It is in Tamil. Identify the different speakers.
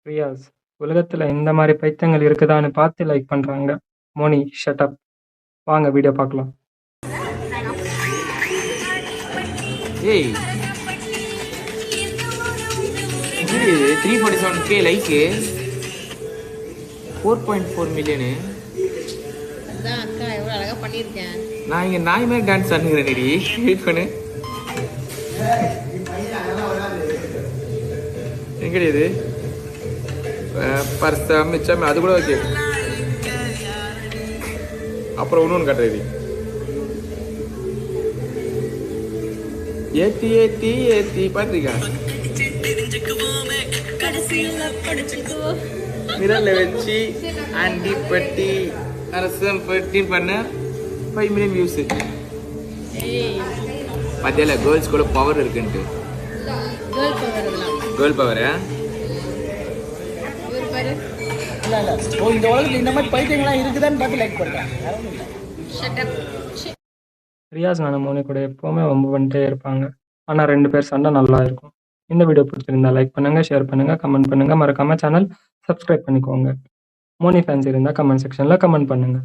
Speaker 1: ரியாஸ், உலகத்துல இந்த மாரி பைத்தியங்கள் இருக்குதான்னு பார்த்து லைக் பண்றாங்க. Moni shut up. வாங்க வீடியோ பார்க்கலாம்.
Speaker 2: ஏய் இது 347k லைக்கு 4.4 மில்லியனு.
Speaker 3: அதான் அக்கா எவ்வளோ அழகா பண்ணியிருக்கேன்.
Speaker 2: நான் இங்கே நாய் மாதிரி டான்ஸ் ஆடுங்கிறேன். நெடி வெயிட் பண்ணு. எங்கடி இது பர்சம் மிச்சம் அது கூட ஓகே. அப்புறம் இன்னொன்று காட்டுறது ஏத்தி ஏத்தி ஏத்தி பார்த்துருக்கா மிரல்ல வச்சு ஆண்டி பட்டி அரசம் பட்டி பண்ண 5 மில்லியன் வியூஸ். பத்தியால கேர்ள்ஸ் கூட பவர் இருக்குன்ட்டு. கேர்ள் பவரா?
Speaker 4: இந்த உலகத்துல இந்த மாதிரி பைத்தியங்கள்லாம் இருக்குதான்னு பார்த்து லைக் பண்றேன்.
Speaker 1: ரியாஸ் நானும் மோனி கூட எப்பவுமே வம்பு பண்ணிட்டே இருப்பாங்க. ஆனா 2 பேர் சண்டை நல்லா இருக்கும். இந்த வீடியோ பிடிச்சிருந்தா லைக் பண்ணுங்க, ஷேர் பண்ணுங்க, கமெண்ட் பண்ணுங்க. மறக்காம சேனல் சப்ஸ்கிரைப் பண்ணிக்கோங்க. மோனி ஃபேன்ஸ் இருந்தா கமெண்ட் செக்ஷன்ல கமெண்ட் பண்ணுங்க.